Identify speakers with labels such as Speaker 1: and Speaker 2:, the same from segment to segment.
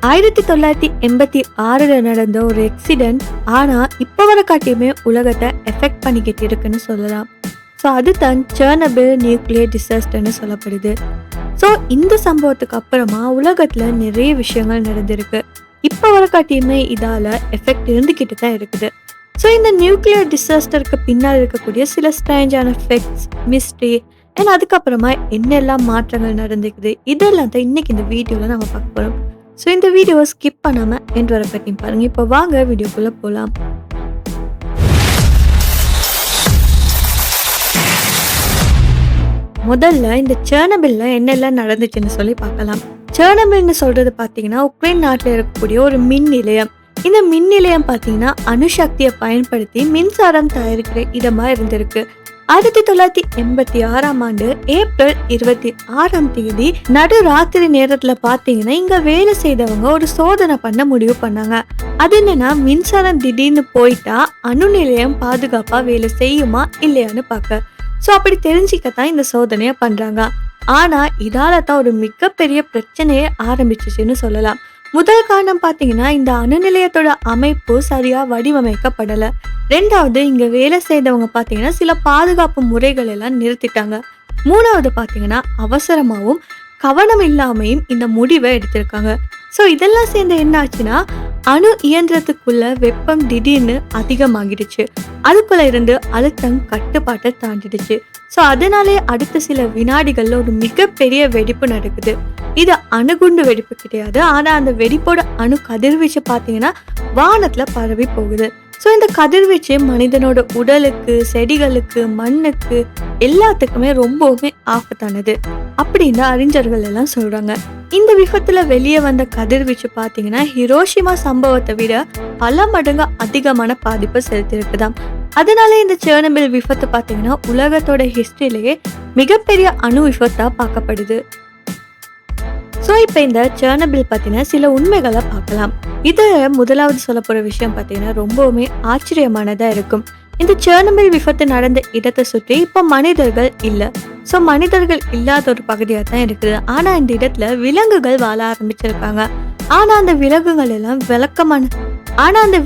Speaker 1: 1986 நடந்த ஒரு ஆக்சிடென்ட் ஆனா இப்ப வர காட்டியுமே உலகத்தை எஃபெக்ட் பண்ணிக்கிட்டு இருக்குன்னு சொல்லலாம். ஸோ அதுதான் செர்னோபில் நியூக்ளியர் டிசாஸ்டர்னு சொல்லப்படுது. ஸோ இந்த சம்பவத்துக்கு அப்புறமா உலகத்துல நிறைய விஷயங்கள் நடந்திருக்கு. இப்ப வர காட்டியுமே இதால எஃபெக்ட் இருந்துகிட்டு தான் இருக்குது. ஸோ இந்த நியூக்ளியர் டிசாஸ்டருக்கு பின்னால் இருக்கக்கூடிய சில ஸ்ட்ரேஞ்சான எஃபெக்ட்ஸ், மிஸ்ட்ரி அண்ட் அதுக்கப்புறமா என்னெல்லாம் மாற்றங்கள் நடந்துக்குது, இதெல்லாம் தான் இன்னைக்கு இந்த வீடியோவில் நம்ம பார்க்க போகிறோம். ஸோ இந்த வீடியோவை ஸ்கிப் பண்ணாமல் எண்ட் வர பற்றி பாருங்கள். இப்போ வாங்க வீடியோக்குள்ளே போகலாம். முதல்ல இந்த செர்னோபில்ல என்னெல்லாம் நடந்துச்சுன்னு சொல்லி பார்க்கலாம். செர்னோபில்னு சொல்றது பார்த்தீங்கன்னா உக்ரைன் நாட்டில் இருக்கக்கூடிய ஒரு மின் நிலையம். இந்த மின் நிலையம் பார்த்தீங்கன்னா அணுசக்தியை பயன்படுத்தி மின்சாரம் தயாரிக்கிற இடமா இருந்திருக்கு. 1986 ஆண்டு ஏப்ரல் 26 நடு ராத்திரி நேரத்துல பாத்தீங்கன்னா இங்க வேலை செய்தவங்க ஒரு சோதனை பண்ண முடிவு பண்ணாங்க. அது என்னன்னா, மின்சாரம் திடீர்னு போயிட்டா அணு நிலையம் பாதுகாப்பா வேலை செய்யுமா இல்லையான்னு பார்க்க. ஸோ அப்படி தெரிஞ்சிக்கத்தான் இந்த சோதனையை பண்றாங்க. ஆனா இதால தான் ஒரு மிகப்பெரிய பிரச்சனையே ஆரம்பிச்சிச்சுன்னு சொல்லலாம். முதல் காரணம் பார்த்தீங்கன்னா, இந்த அணு நிலையத்தோட அமைப்பு சரியா வடிவமைக்கப்படலை. ரெண்டாவது, இங்க வேலை செய்தவங்க பார்த்தீங்கன்னா சில பாதுகாப்பு முறைகள் எல்லாம் நிறுத்திட்டாங்க. மூணாவது பார்த்தீங்கன்னா, அவசரமாகவும் கவனம் இல்லாமையும் இந்த முடிவை எடுத்திருக்காங்க. ஸோ இதெல்லாம் சேர்ந்து என்ன ஆச்சுன்னா, அணு இயந்திரத்துக்குள்ள வெப்பம் திடீர்னு அதிகமாகிடுச்சு. அதுக்குள்ள இருந்து அழுத்தம் கட்டுப்பாட்டை தாண்டிடுச்சு. ஸோ அதனாலே அடுத்த சில வினாடிகள்ல ஒரு மிகப்பெரிய வெடிப்பு நடக்குது. இது அணுகுண்டு வெடிப்பு கிடையாது. ஆனா அந்த வெடிப்போட அணு கதிர்வீச்சு பார்த்தீங்கன்னா வானத்துல பரவி போகுது. ஸோ இந்த கதிர்வீச்சு மனிதனோட உடலுக்கு, செடிகளுக்கு, மண்ணுக்கு எல்லாத்துக்குமே ரொம்பவுமே ஆபத்தானது அப்படின்னு அறிஞர்கள் எல்லாம் சொல்றாங்க. இந்த விபத்துல வெளியே வந்த கதிர்வீச்சு பார்த்தீங்கன்னா ஹிரோஷிமா சம்பவத்தை விட பல மடங்கு அதிகமான பாதிப்பை செலுத்திருக்குதாம். அதனால இந்த செர்னோபில் விபத்து பார்த்தீங்கன்னா உலகத்தோட ஹிஸ்டரியிலேயே மிகப்பெரிய அணு விபத்தா பார்க்கப்படுது. ஸோ இப்போ இந்த செர்னோபில் பற்றின சில உண்மைகளை பார்க்கலாம். இதில் முதலாவது சொல்ல போகிற விஷயம் பார்த்தீங்கன்னா ரொம்பவுமே ஆச்சரியமானதாக இருக்கும். இந்த செர்னோபில் விபத்து நடந்த இடத்தை சுற்றி இப்போ மனிதர்கள் இல்லை. ஸோ மனிதர்கள் இல்லாத ஒரு பகுதியாக தான் இருக்குது. ஆனால் இந்த இடத்துல விலங்குகள் வாழ ஆரம்பிச்சிருக்காங்க. ஆனால் அந்த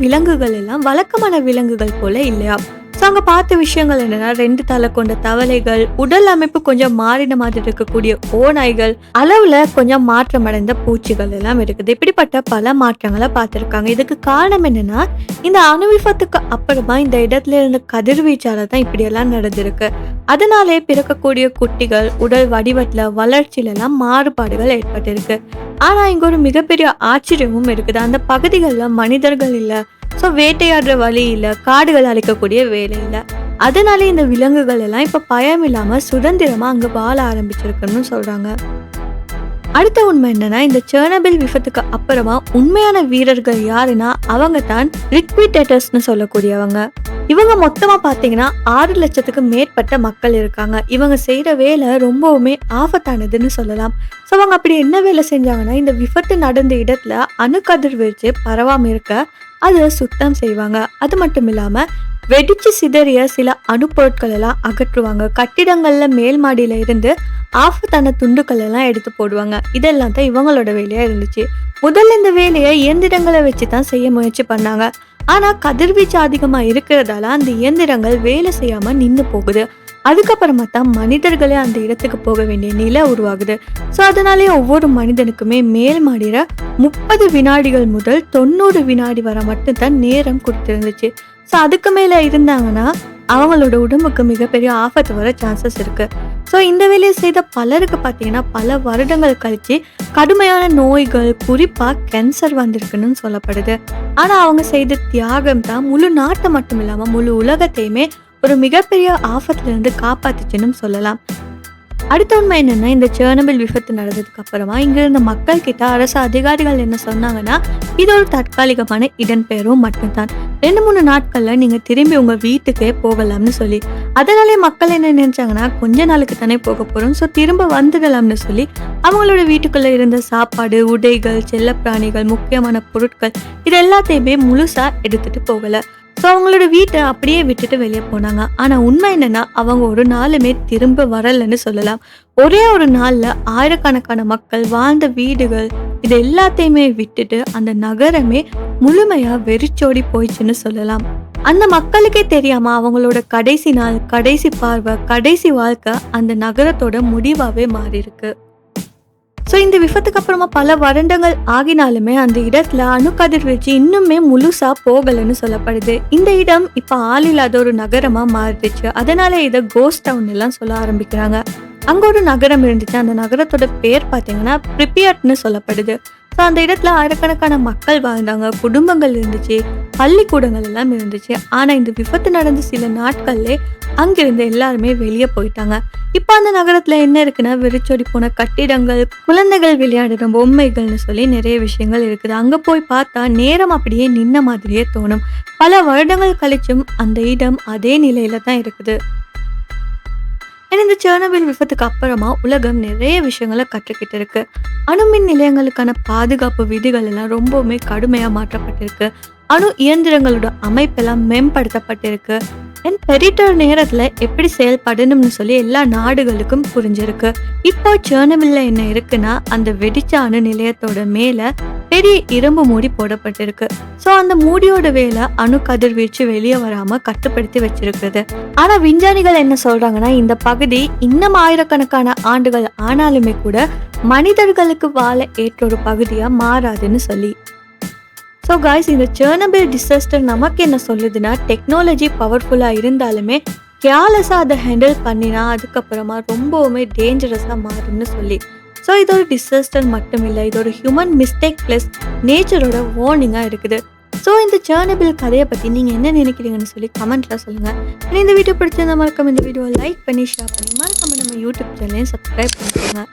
Speaker 1: விலங்குகள் எல்லாம் வழக்கமான விலங்குகள் போல இல்லையா. ஸோ அங்கே பார்த்த விஷயங்கள் என்னன்னா, 2 தலை கொண்ட தவளைகள், உடல் அமைப்பு கொஞ்சம் மாறின மாதிரி இருக்கக்கூடிய ஓநாய்கள், அளவுல கொஞ்சம் மாற்றம் அடைந்த பூச்சிகள் எல்லாம் இருக்குது. இப்படிப்பட்ட பல மாற்றங்களை பார்த்துருக்காங்க. இதுக்கு காரணம் என்னன்னா, இந்த அணு விபத்துக்கு அப்புறமா இந்த இடத்துல இருந்த கதிர்வீச்சால தான் இப்படியெல்லாம் நடந்திருக்கு. அதனாலே பிறக்கக்கூடிய குட்டிகள் உடல் வடிவத்துல, வளர்ச்சியில எல்லாம் மாறுபாடுகள் ஏற்பட்டிருக்கு. ஆனா இங்க ஒரு மிகப்பெரிய ஆச்சரியமும் இருக்குது. அந்த பகுதிகளில் மனிதர்கள் இல்லை. ஸோ வேட்டையாடுற வழி இல்லை, காடுகள் அழிக்கக்கூடிய வேலை இல்லை. அதனாலே இந்த விலங்குகள் எல்லாம் இப்போ பயம் இல்லாமல் சுதந்திரமாக அங்கே வாழ ஆரம்பிச்சிருக்குன்னு சொல்கிறாங்க. அடுத்த உண்மை என்னன்னா, இந்த செர்னோபில் விபத்துக்கு அப்புறமா உண்மையான வீரர்கள் யாருன்னா அவங்க தான் லிக்விடேட்டர்ஸ்னு சொல்லக்கூடியவங்க. இவங்க மொத்தமா பார்த்தீங்கன்னா 6 லட்சத்துக்கு மேற்பட்ட மக்கள் இருக்காங்க. இவங்க செய்கிற வேலை ரொம்பவுமே ஆபத்தானதுன்னு சொல்லலாம். ஸோ அவங்க அப்படி என்ன வேலை செஞ்சாங்கன்னா, இந்த விபத்து நடந்த இடத்துல அணுக்கதிர்வீச்சு பரவாமல் இருக்க அதை சுத்தம் செய்வாங்க. அது மட்டும் இல்லாமல் வெடிச்சு சிதறிய சில அணுப்பொருட்கள் எல்லாம் அகற்றுவாங்க. கட்டிடங்கள்ல மேல் மாடியில இருந்து ஆபத்தான துண்டுக்கள் எல்லாம் எடுத்து போடுவாங்க. இதெல்லாம் தான் இவங்களோட வேலையா இருந்துச்சு. முதல்ல இந்த வேலையை இயந்திரங்களை வச்சு தான் செய்ய முயற்சி பண்ணாங்க. ஆனா கதிர்வீச்சு அதிகமா இருக்கிறதால அந்த இயந்திரங்கள் வேலை செய்யாம நின்று போகுது. அதுக்கப்புறமா தான் மனிதர்களே அந்த இடத்துக்கு போக வேண்டிய நிலை உருவாகுது. ஸோ அதனாலே ஒவ்வொரு மனிதனுக்குமே மேல் மாடியில 30 வினாடிகள் முதல் 90 வினாடி வரை மட்டும்தான் நேரம் கொடுத்துருந்துச்சு. ஸோ அதுக்கு மேலே இருந்தாங்கன்னா அவங்களோட உடம்புக்கு மிகப்பெரிய ஆபத்து வர சான்சஸ் இருக்கு. ஸோ இந்த வேலையை செய்த பலருக்கு பார்த்தீங்கன்னா பல வருடங்கள் கழிச்சு கடுமையான நோய்கள், குறிப்பாக கேன்சர் வந்திருக்குன்னு சொல்லப்படுது. ஆனால் அவங்க செய்த தியாகம் தான் முழு நாட்டை மட்டும் இல்லாமல் முழு உலகத்தையுமே ஒரு மிகப்பெரிய ஆபத்திலிருந்து காப்பாத்துச்சுன்னு சொல்லலாம். அடுத்த உண்மை என்னன்னா, இந்த செர்னோபில் விபத்து நடந்ததுக்கு அப்புறமா இங்க இருந்த மக்கள் கிட்ட அரசு அதிகாரிகள் என்ன சொன்னாங்கன்னா, இது ஒரு தற்காலிகமான இடம்பெயர்வும் மட்டும்தான். 2-3 நாட்கள்ல நீங்க திரும்பி உங்க வீட்டுக்கே போகலாம்னு சொல்லி. அதனாலே மக்கள் என்ன நினைச்சாங்கன்னா, கொஞ்ச நாளுக்கு தானே போக போறோம், ஸோ திரும்ப வந்துடலாம்னு சொல்லி அவங்களோட வீட்டுக்குள்ள இருந்த சாப்பாடு, உடைகள், செல்லப்பிராணிகள், முக்கியமான பொருட்கள் இது எல்லாத்தையுமே முழுசா எடுத்துட்டு போகல. ஸோ அவங்களோட வீட்டை அப்படியே விட்டுட்டு வெளியே போனாங்க. ஆனால் உண்மை என்னன்னா, அவங்க ஒரு நாளுமே திரும்ப வரலன்னு சொல்லலாம். ஒரே ஒரு நாள்ல ஆயிரக்கணக்கான மக்கள் வாழ்ந்த வீடுகள் இது எல்லாத்தையுமே விட்டுட்டு அந்த நகரமே முழுமையா வெறிச்சோடி போயிடுச்சுன்னு சொல்லலாம். அந்த மக்களுக்கே தெரியாம அவங்களோட கடைசி நாள், கடைசி பார்வை, கடைசி வாழ்க்கை அந்த நகரத்தோட முடிவாவே மாறி இருக்கு. ஸோ இந்த விபத்துக்கு அப்புறமா பல வருடங்கள் ஆகினாலுமே அந்த இடத்துல அணுக்கதிர்வீச்சு இன்னுமே முழுசா போகலைன்னு சொல்லப்படுது. இந்த இடம் இப்ப ஆள் இல்லாத ஒரு நகரமா மாறிடுச்சு. அதனால இதை கோஸ்ட் டவுன் எல்லாம் சொல்ல ஆரம்பிக்கிறாங்க. அங்க ஒரு நகரம் இருந்துச்சு. அந்த நகரத்தோட பேர் பார்த்தீங்கன்னா பிரிபியாட்னு சொல்லப்படுது. ஸோ அந்த இடத்துல ஆயிரக்கணக்கான மக்கள் வாழ்ந்தாங்க, குடும்பங்கள் இருந்துச்சு, பள்ளிக்கூடங்கள் எல்லாம் இருந்துச்சு. ஆனா இந்த விபத்து நடந்த சில நாட்கள்லே அங்கிருந்து எல்லாருமே வெளியே போயிட்டாங்க. இப்ப அந்த நகரத்துல என்ன இருக்குன்னா வெறிச்சோடி போன கட்டிடங்கள், குழந்தைகள் விளையாடுற பொம்மைகள்னு சொல்லி நிறைய விஷயங்கள் இருக்குது. அங்க போய் பார்த்தா நேரம் அப்படியே நின்ன மாதிரியே தோணும். பல வருடங்கள் கழிச்சும் அந்த இடம் அதே நிலையில தான் இருக்குது. ஏன்னா இந்த செர்னோபில் விபத்துக்கு அப்புறமா உலகம் நிறைய விஷயங்களை கற்றுக்கிட்டு இருக்கு. அணுமின் நிலையங்களுக்கான பாதுகாப்பு விதிகள் எல்லாம் ரொம்பவுமே கடுமையா மாற்றப்பட்டிருக்கு. அணு இயந்திரங்களோட அமைப்பெல்லாம் மேம்படுத்தப்பட்டிருக்கு. பெரிட்டர் நேரத்துல எப்படி செயல்படணும்னு சொல்லி எல்லா நாடுகளுக்கும் புரிஞ்சிருக்கு. இப்போ செர்னோபில்ல என்ன இருக்குன்னா அந்த வெடிச்ச அணு நிலையத்தோட மேல பெரிய இரும்பு மூடி போடப்பட்டிருக்கு. ஸோ அந்த மூடியோட வேலை அணு கதிர்வீச்சு வெளியே வராம கட்டுப்படுத்தி வச்சிருக்கிறது. ஆனா விஞ்ஞானிகள் என்ன சொல்றாங்கன்னா இந்த பகுதி இன்னும் ஆயிரக்கணக்கான ஆண்டுகள் ஆனாலுமே கூட மனிதர்களுக்கு வாழ ஏற்ற ஒரு பகுதியா மாறாதுன்னு சொல்லி. ஸோ காய்ஸ், இந்த செர்னோபில் டிசாஸ்டர் நமக்கு என்ன சொல்லுதுன்னா டெக்னாலஜி பவர்ஃபுல்லாக இருந்தாலுமே கேர்லெஸ்ஸாக அதை ஹேண்டில் பண்ணினா அதுக்கப்புறமா ரொம்பவுமே டேஞ்சரஸாக மாறும்னு சொல்லி. ஸோ இது ஒரு டிசாஸ்டர் மட்டும் இல்லை, இது ஒரு ஹியூமன் மிஸ்டேக் ப்ளஸ் நேச்சரோட வார்னிங்காக இருக்குது. ஸோ இந்த செர்னோபில் கதையை பற்றி நீங்கள் என்ன நினைக்கிறீங்கன்னு சொல்லி கமெண்ட்டில் சொல்லுங்கள். இந்த வீடியோ பிடிச்சிருந்தா மறக்காம இந்த வீடியோவை லைக் பண்ணி ஷேர் பண்ணி மறக்காம நம்ம யூடியூப் சேனலையும் சப்ஸ்கிரைப் பண்ணிக்கோங்க.